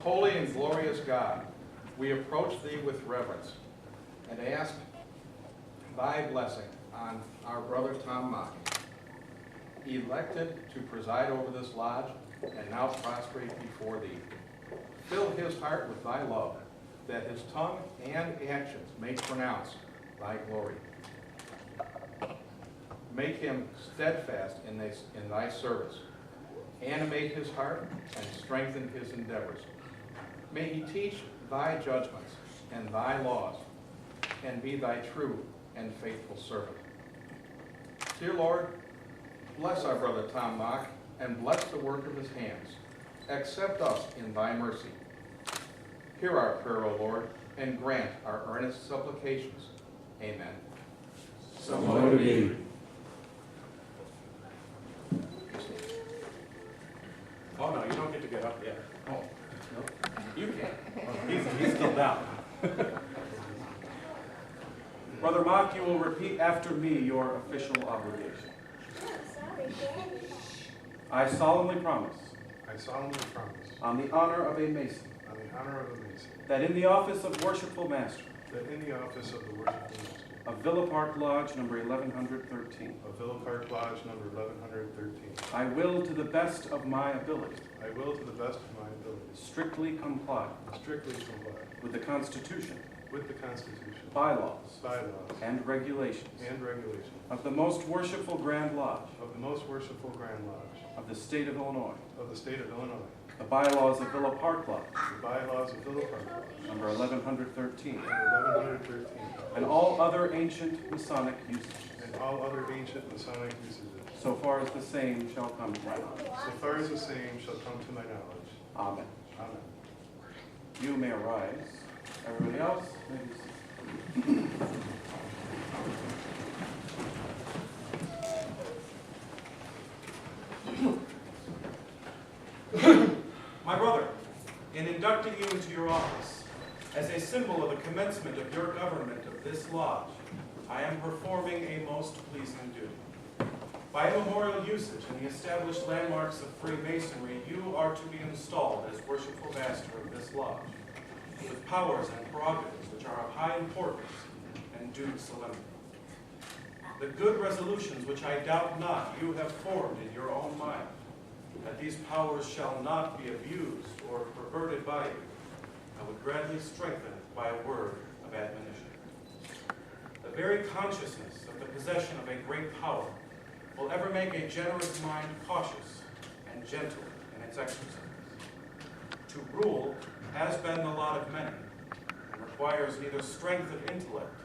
Holy and glorious God, we approach thee with reverence and ask thy blessing on our brother Tom Mock, elected to preside over this lodge and now prostrate before thee. Fill his heart with thy love, that his tongue and actions may pronounce thy glory. Make him steadfast in thy service. Animate his heart and strengthen his endeavors. May he teach thy judgments and thy laws, and be thy true and faithful servant. Dear Lord, bless our brother Tom Mock, and bless the work of his hands. Accept us in thy mercy. Hear our prayer, O Lord, and grant our earnest supplications. Amen. So mote it be. Oh, no, you don't get to get up yet. Oh, no. You can. He's still down. Brother Mock, you will repeat after me your official obligation. I solemnly promise, on the honor of a Mason, that in the office of Worshipful Master of Villa Park Lodge number 1113, I will, to the best of my ability, strictly comply with the Constitution, bylaws, and regulations of the Most Worshipful Grand Lodge of the State of Illinois, the bylaws of Villa Park Lodge number 1113, and all other ancient Masonic usages, so far as the same shall come to my knowledge. Amen. You may arise. Everybody else, maybe. My brother, in inducting you into your office, as a symbol of the commencement of your government of this lodge, I am performing a most pleasing duty. By immemorial usage in the established landmarks of Freemasonry, you are to be installed as Worshipful Master of this lodge, with powers and prerogatives which are of high importance and due solemnity. The good resolutions which I doubt not you have formed in your own mind, that these powers shall not be abused or perverted by you, I would gladly strengthen by a word of admonition. The very consciousness of the possession of a great power will ever make a generous mind cautious and gentle in its exercise. To rule has been the lot of many, and requires neither strength of intellect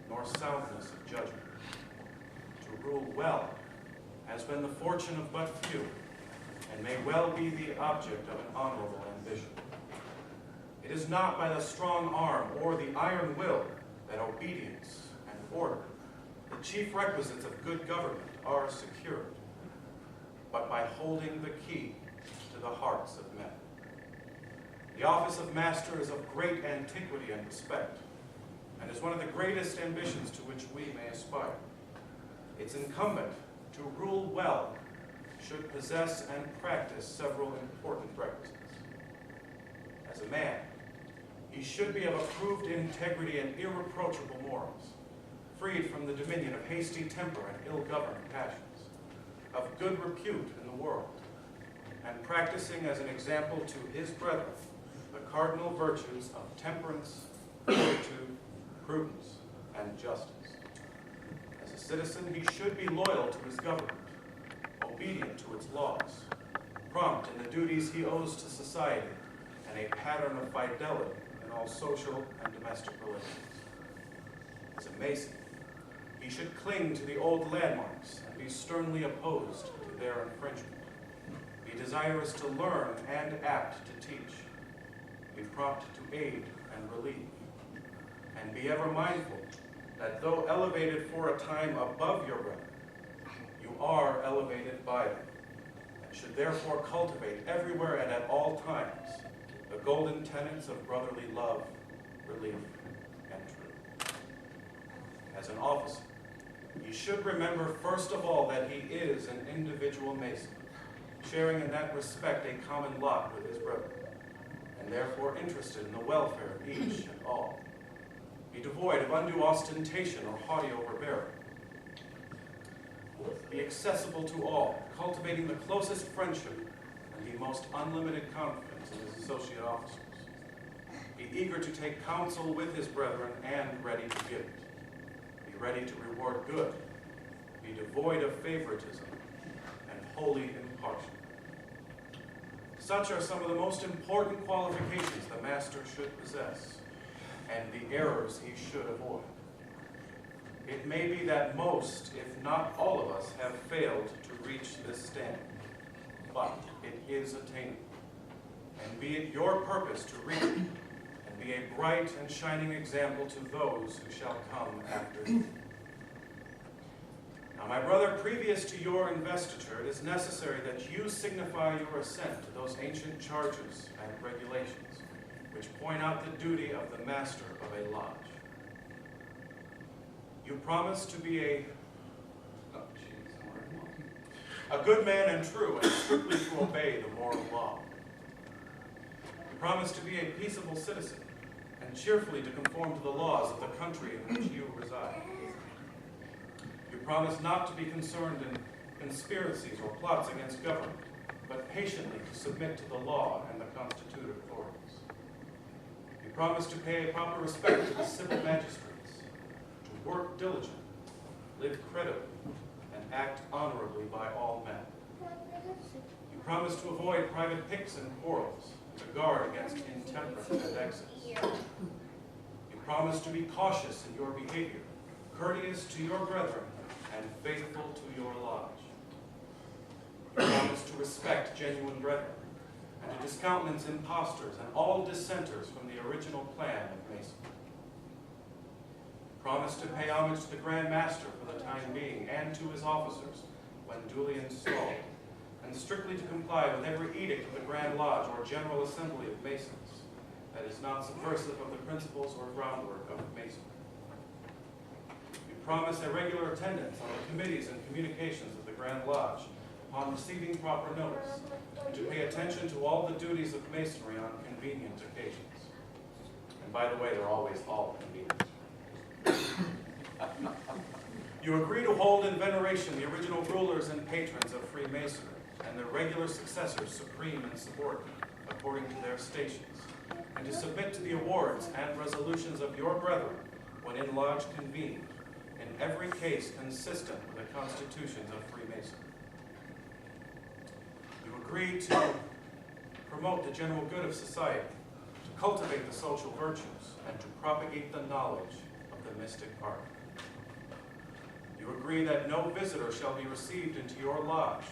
nor soundness of judgment. To rule well has been the fortune of but few, and may well be the object of an honorable ambition. It is not by the strong arm or the iron will that obedience and order, the chief requisites of good government, are secured, but by holding the key to the hearts of men. The office of Master is of great antiquity and respect, and is one of the greatest ambitions to which we may aspire. It's incumbent to rule well should possess and practice several important requisites. As a man, he should be of approved integrity and irreproachable morals, freed from the dominion of hasty temper and ill-governed passions, of good repute in the world, and practicing as an example to his brethren the cardinal virtues of temperance, fortitude, prudence, and justice. As a citizen, he should be loyal to his government, obedient to its laws, prompt in the duties he owes to society, and a pattern of fidelity in all social and domestic relations. As a Mason, he should cling to the old landmarks and be sternly opposed to their infringement. Be desirous to learn and apt to teach. Be prompt to aid and relieve. And be ever mindful that though elevated for a time above your brethren, you are elevated by them, and should therefore cultivate everywhere and at all times the golden tenets of brotherly love, relief, and truth. As an officer, he should remember first of all that he is an individual Mason, sharing in that respect a common lot with his brethren, and therefore interested in the welfare of each and all. Be devoid of undue ostentation or haughty overbearing. Be accessible to all, cultivating the closest friendship and the most unlimited confidence in his associate officers. Be eager to take counsel with his brethren and ready to give it. Be ready to reward good. Be devoid of favoritism and wholly impartial. Such are some of the most important qualifications the master should possess, and the errors he should avoid. It may be that most, if not all of us, have failed to reach this standard, but it is attainable. And be it your purpose to reach it, and be a bright and shining example to those who shall come after you. Now, my brother, previous to your investiture, it is necessary that you signify your assent to those ancient charges and regulations, which point out the duty of the master of a lodge. You promise to be a good man and true, and strictly to obey the moral law. You promise to be a peaceable citizen, and cheerfully to conform to the laws of the country in which you reside. You promise not to be concerned in conspiracies or plots against government, but patiently to submit to the law and the constituted authorities. You promise to pay a proper respect to the civil magistrates, to work diligently, live credibly, and act honorably by all men. You promise to avoid private piques and quarrels, to guard against intemperance and excess. You promise to be cautious in your behavior, courteous to your brethren, and faithful to your lodge. You promise to respect genuine brethren, and to discountenance impostors and all dissenters from the original plan of Masonry. Promise to pay homage to the Grand Master for the time being and to his officers when duly installed, and strictly to comply with every edict of the Grand Lodge or General Assembly of Masons that is not subversive of the principles or groundwork of Masonry. You promise a regular attendance on the committees and communications of the Grand Lodge upon receiving proper notice, and to pay attention to all the duties of Masonry on convenient occasions. And by the way, they're always all convenient. You agree to hold in veneration the original rulers and patrons of Freemasonry, and their regular successors supreme and subordinate, according to their stations, and to submit to the awards and resolutions of your brethren when in lodge convened, in every case consistent with the constitutions of Freemasonry. You agree to promote the general good of society, to cultivate the social virtues, and to propagate the knowledge of the mystic art. You agree that no visitor shall be received into your lodge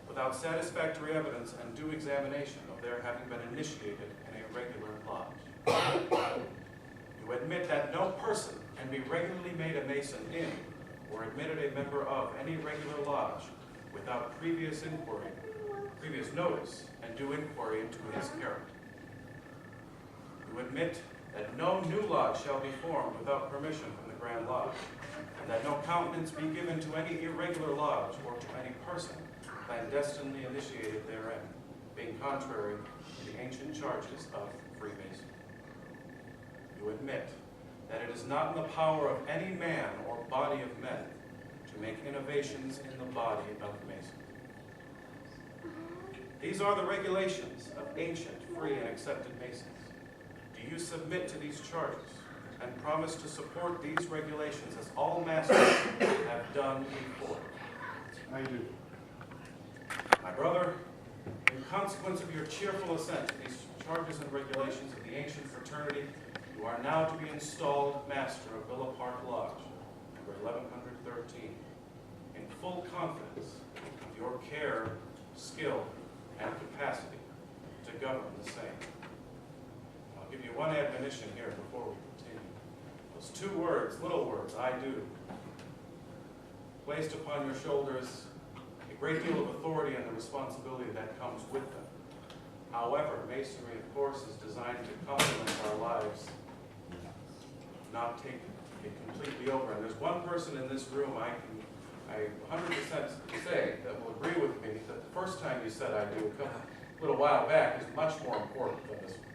without satisfactory evidence and due examination of their having been initiated in a regular lodge. You admit that no person can be regularly made a Mason in or admitted a member of any regular lodge without previous notice and due inquiry into his character. You admit that no new lodge shall be formed without permission from the Grand Lodge, and that no countenance be given to any irregular lodge or to any person clandestinely initiated therein, being contrary to the ancient charges of Freemasonry. You admit that it is not in the power of any man or body of men to make innovations in the body of Masonry. These are the regulations of ancient, free, and accepted Masons. Do you submit to these charges and promise to support these regulations as all masters have done before? I do. My brother, in consequence of your cheerful assent to these charges and regulations of the ancient fraternity, you are now to be installed master of Villa Park Lodge, number 1113, in full confidence of your care, skill, and capacity to govern the same. I'll give you one admonition here before we continue. Those two words, little words, I do, placed upon your shoulders a great deal of authority and the responsibility that comes with them. However, Masonry, of course, is designed to complement our lives, not take it completely over. And there's one person in this room I 100% say that will agree with me that the first time you said I do a little while back is much more important than this one.